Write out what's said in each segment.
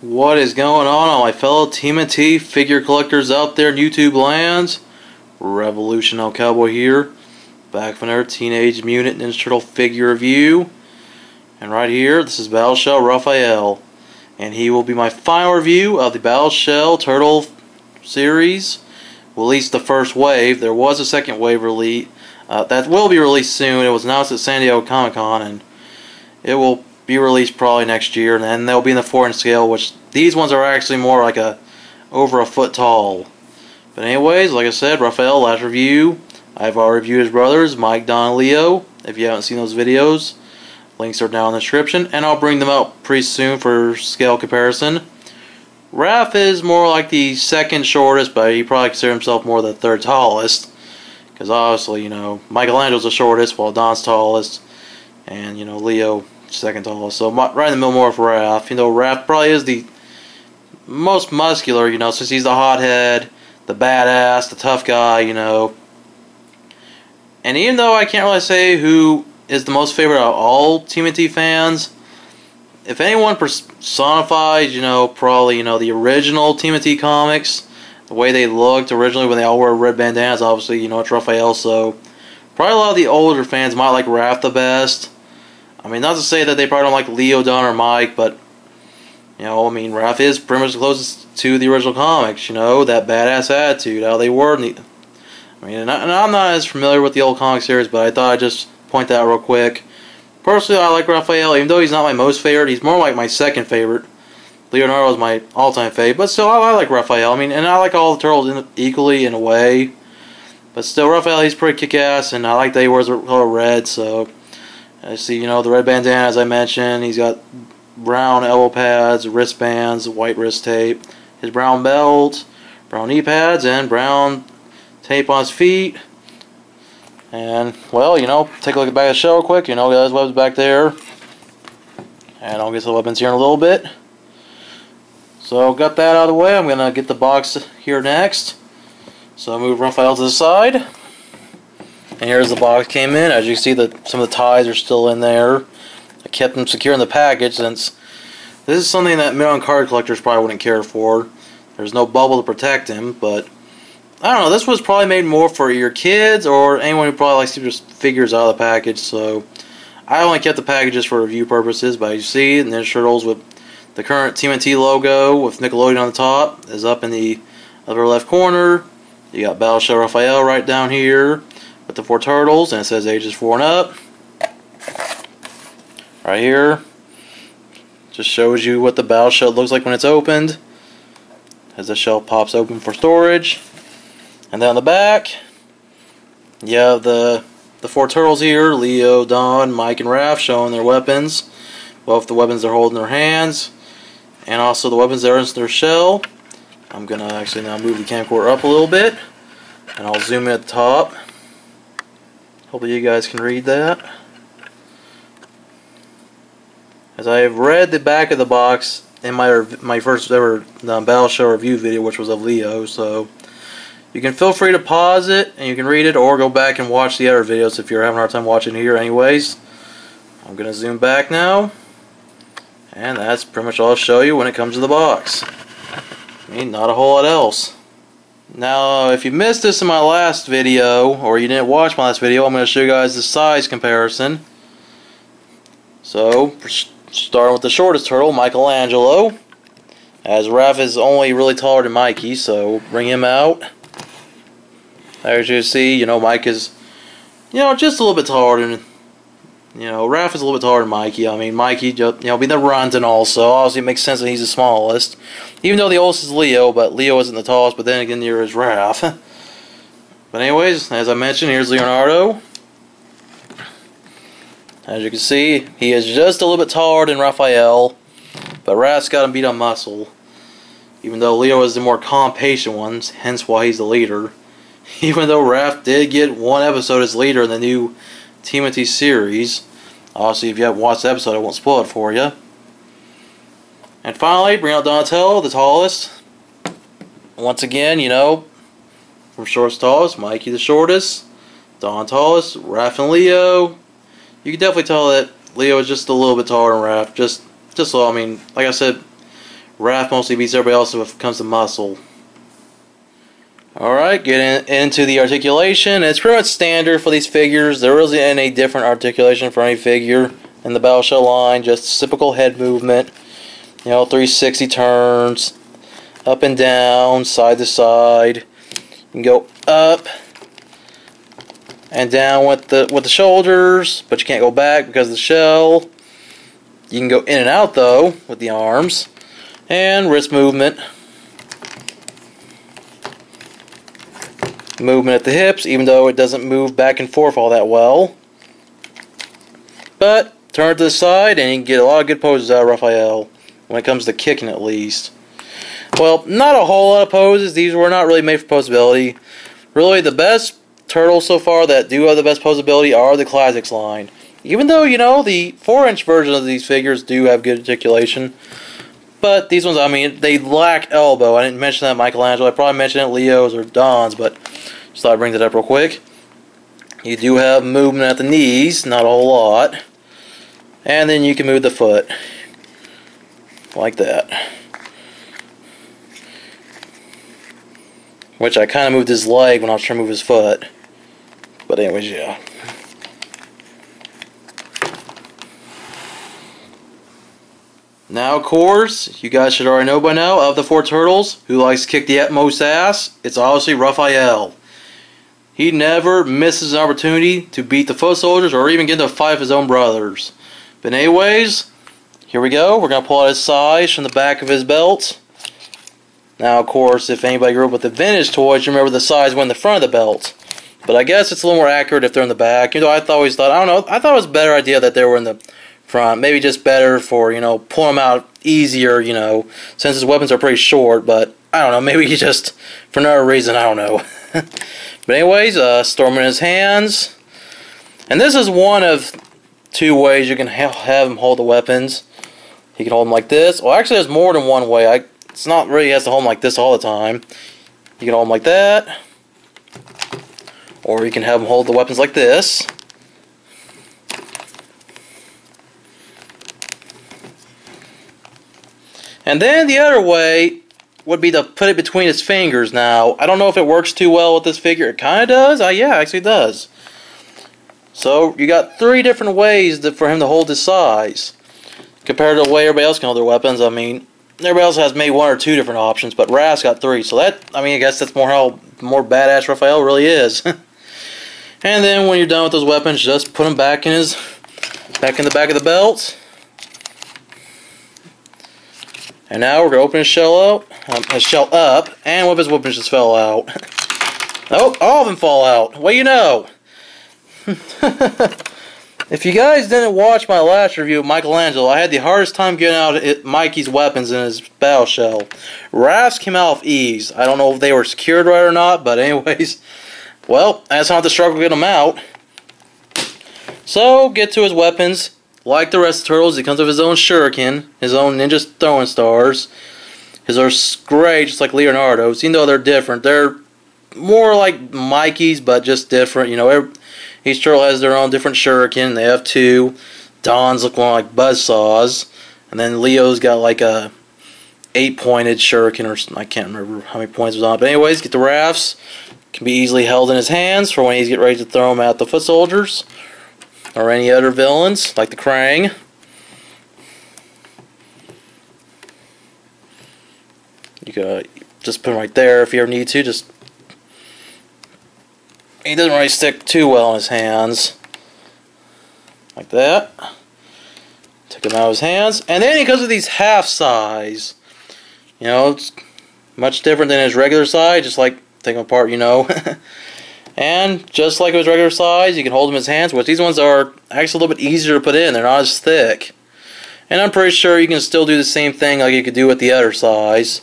What is going on, all my fellow TMNT figure collectors out there in YouTube lands? Revolution El Cowboy here, back from our Teenage Mutant Ninja Turtle figure review. And right here, this is Battle Shell Raphael, and he will be my final review of the Battle Shell Turtle series. Released the first wave. There was a second wave release that will be released soon. It was announced at San Diego Comic-Con, and it will be released probably next year, and then they'll be in the 4-inch scale, which these ones are actually more like over a foot tall. But anyways, like I said, Raphael, last review, I've already reviewed his brothers, Mike, Don, and Leo. If you haven't seen those videos, links are down in the description, and I'll bring them out pretty soon for scale comparison. Raph is more like the second shortest, but he probably considers himself more the third tallest, because obviously, you know, Michelangelo's the shortest, while Don's tallest, and, you know, Leo second tallest. So right in the middle more for Raph. You know, Raph probably is the most muscular, you know, since he's the hothead, the badass, the tough guy, you know. And even though I can't really say who is the most favorite of all TMNT fans, if anyone personifies, you know, probably, you know, the original TMNT comics, the way they looked originally when they all wore red bandanas, obviously, you know, it's Raphael, so probably a lot of the older fans might like Raph the best. I mean, not to say that they probably don't like Leo, Don, or Mike, but, you know, I mean, Raph is pretty much the closest to the original comics, you know, that badass attitude, how they were. I mean, and I'm not as familiar with the old comic series, but I thought I'd just point that out real quick. Personally, I like Raphael, even though he's not my most favorite, he's more like my second favorite. Leonardo is my all-time favorite, but still, I like Raphael. I mean, and I like all the turtles equally in a way, but still, Raphael, he's pretty kick-ass, and I like that he wears the color red, so I see, you know, the red bandana, as I mentioned. He's got brown elbow pads, wristbands, white wrist tape, his brown belt, brown knee pads, and brown tape on his feet. And, well, you know, take a look at the back of the shell real quick. You know, got his weapons back there. And I'll get to the weapons here in a little bit. So, got that out of the way. I'm going to get the box here next. So, I'll move Raphael to the side. And here's the box came in. As you can see, some of the ties are still in there. I kept them secure in the package since this is something that million card collectors probably wouldn't care for. There's no bubble to protect him, but I don't know. This was probably made more for your kids or anyone who probably likes to keep just figures out of the package. So I only kept the packages for review purposes. But as you see, the Ninja Turtles with the current TMNT logo with Nickelodeon on the top is up in the upper left corner. You got Battle Shell Raphael right down here with the 4 turtles, and it says ages 4 and up. Right here, just shows you what the battle shell looks like when it's opened, as the shell pops open for storage. And down the back, you have the 4 turtles here, Leo, Don, Mike, and Raph, showing their weapons, both the weapons they're holding in their hands, and also the weapons that are in their shell. I'm going to actually now move the camcorder up a little bit, and I'll zoom in at the top. Hopefully you guys can read that. As I have read the back of the box in my first ever Battle Shell review video, which was of Leo, so you can feel free to pause it and you can read it, or go back and watch the other videos if you're having a hard time watching here anyways. I'm going to zoom back now, and that's pretty much all I'll show you when it comes to the box. I mean, not a whole lot else. Now, if you missed this in my last video, or you didn't watch my last video, I'm going to show you guys the size comparison. So, starting with the shortest turtle, Michelangelo, as Raph is only really taller than Mikey, so bring him out. As you see, you know, Mike is, you know, just a little bit taller than, you know, Raph is a little bit taller than Mikey. I mean, Mikey, you know, being the runt and all, so obviously it makes sense that he's the smallest. Even though the oldest is Leo, but Leo isn't the tallest, but then again, there is Raph. But anyways, as I mentioned, here's Leonardo. As you can see, he is just a little bit taller than Raphael. But Raph's got him beat on muscle. Even though Leo is the more calm, patient one, hence why he's the leader. Even though Raph did get one episode as leader in the new TMNT series. Obviously, if you haven't watched the episode, I won't spoil it for you. And finally, bring out Donatello, the tallest. Once again, you know, from shortest to tallest, Mikey the shortest, Don tallest, Raph and Leo. You can definitely tell that Leo is just a little bit taller than Raph. Just so, I mean, like I said, Raph mostly beats everybody else when it comes to muscle. Alright, getting into the articulation. It's pretty much standard for these figures. There isn't any different articulation for any figure in the Battle Shell line. Just typical head movement. You know, 360 turns, up and down, side to side. You can go up and down with the shoulders, but you can't go back because of the shell. You can go in and out though with the arms and wrist movement. Movement at the hips, even though it doesn't move back and forth all that well. But turn it to the side and you can get a lot of good poses out of Raphael. When it comes to kicking, at least. Well, not a whole lot of poses. These were not really made for posability. Really, the best turtles so far that do have the best posability are the Classics line. Even though, you know, the 4-inch version of these figures do have good articulation. But these ones, I mean, they lack elbow. I didn't mention that Michelangelo. I probably mentioned it Leo's or Don's, but just thought I'd bring that up real quick. You do have movement at the knees, not a whole lot. And then you can move the foot. Like that. Which I kind of moved his leg when I was trying to move his foot. But anyways, yeah. Now, of course, you guys should already know by now, of the 4 turtles, who likes to kick the utmost ass, it's obviously Raphael. He never misses an opportunity to beat the foot soldiers or even get into a fight with his own brothers. But anyways, here we go. We're going to pull out his size from the back of his belt. Now, of course, if anybody grew up with the vintage toys, you remember the size went in the front of the belt. But I guess it's a little more accurate if they're in the back. You know, I always thought, I don't know, I thought it was a better idea that they were in the front. Maybe just better for, you know, pulling them out easier, you know, since his weapons are pretty short. But, I don't know, maybe he just, for no reason, I don't know. But anyways, storm in his hands. And this is one of 2 ways you can have him hold the weapons. He can hold them like this. Well, actually, there's more than one way. It's not really he has to hold them like this all the time. You can hold them like that. Or you can have him hold the weapons like this. And then the other way would be to put it between his fingers. Now, I don't know if it works too well with this figure. It kind of does. Yeah, actually it does. So, you got 3 different ways for him to hold his size. Compared to the way everybody else can hold their weapons. I mean, everybody else has maybe 1 or 2 different options, but Raph's got 3. So that, I mean, I guess that's more how more badass Raphael really is. And then when you're done with those weapons, just put them back in the back of the belt. And now we're gonna open his shell up, and one of his weapons just fell out. Oh, all of them fall out. What do you know? If you guys didn't watch my last review of Michelangelo, I had the hardest time getting out Mikey's weapons in his battle shell. Raph's came out with ease. I don't know if they were secured right or not, but anyways, well, I just don't have to struggle to get them out. So, get to his weapons. Like the rest of the turtles, he comes with his own shuriken, his own ninja throwing stars. His are great, just like Leonardo's, even though they're different. They're more like Mikey's, but just different. You know, each turtle has their own different shuriken. They have 2. Don's look more like buzzsaws. And then Leo's got like a 8-pointed shuriken, or I can't remember how many points it was on. But anyways, get the Raphs. Can be easily held in his hands for when he's getting ready to throw them at the foot soldiers. Or any other villains, like the Krang. You can just put him right there if you ever need to. Just he doesn't really stick too well in his hands. Like that. Take him out of his hands. And then he comes with these half size. You know, it's much different than his regular size. Just like take them apart, you know. And just like his regular size, you can hold them in his hands, which these ones are actually a little bit easier to put in. They're not as thick. And I'm pretty sure you can still do the same thing like you could do with the other size.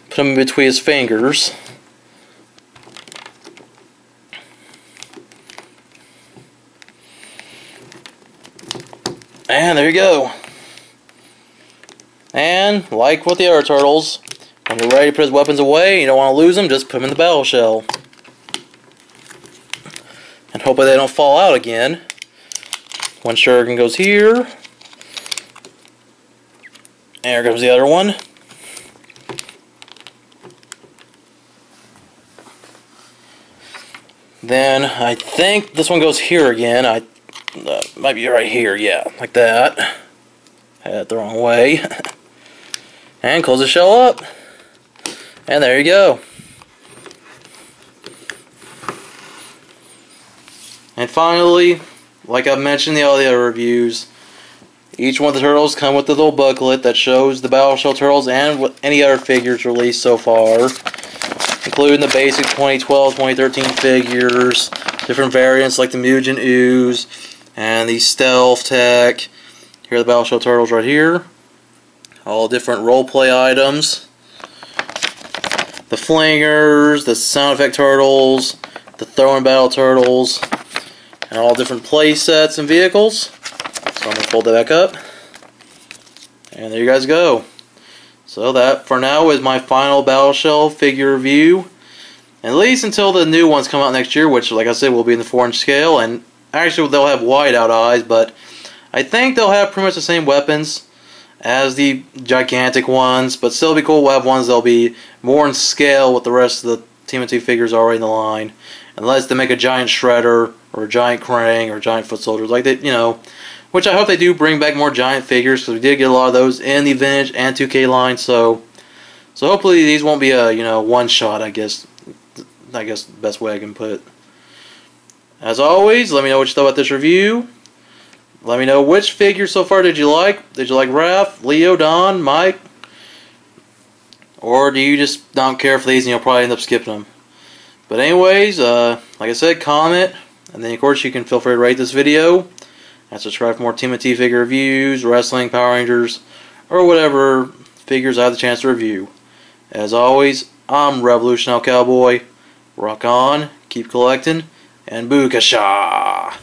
Put them in between his fingers. And there you go. And like with the other turtles, when you're ready to put his weapons away, you don't want to lose them, just put them in the battle shell. And hopefully they don't fall out again. One shuriken goes here. And here comes the other one. Then I think this one goes here again. Might be right here, yeah, like that. Had it the wrong way. And close the shell up. And there you go. And finally, like I've mentioned in all the other reviews, each one of the turtles come with a little booklet that shows the Battle Shell turtles and any other figures released so far, including the basic 2012, 2013 figures, different variants like the Mutant Ooze, and the Stealth Tech. Here are the Battle Shell turtles right here. All different roleplay items. The Flingers, the Sound Effect turtles, the Throwing Battle turtles, and all different play sets and vehicles. So I'm going to fold that back up. And there you guys go. So that, for now, is my final Battle Shell figure review. At least until the new ones come out next year, which, like I said, will be in the 4-inch scale. And actually, they'll have wide-out eyes, but I think they'll have pretty much the same weapons as the gigantic ones. But still be cool. We'll have ones that'll be more in scale with the rest of the TMNT figures already in the line. Unless they make a giant Shredder, or a giant Krang, or a giant Foot Soldiers, like they, you know. Which I hope they do bring back more giant figures, because we did get a lot of those in the Vintage and 2K line. So hopefully these won't be a one shot. I guess the best way I can put it. As always, let me know what you thought about this review. Let me know which figure so far did you like. Did you like Raph, Leo, Don, Mike, or do you just don't care for these and you'll probably end up skipping them? But anyways, like I said, comment, and then of course you can feel free to rate this video. And subscribe for more TMNT figure reviews, wrestling, Power Rangers, or whatever figures I have the chance to review. As always, I'm Revolution Cowboy. Rock on, keep collecting, and Bookasha!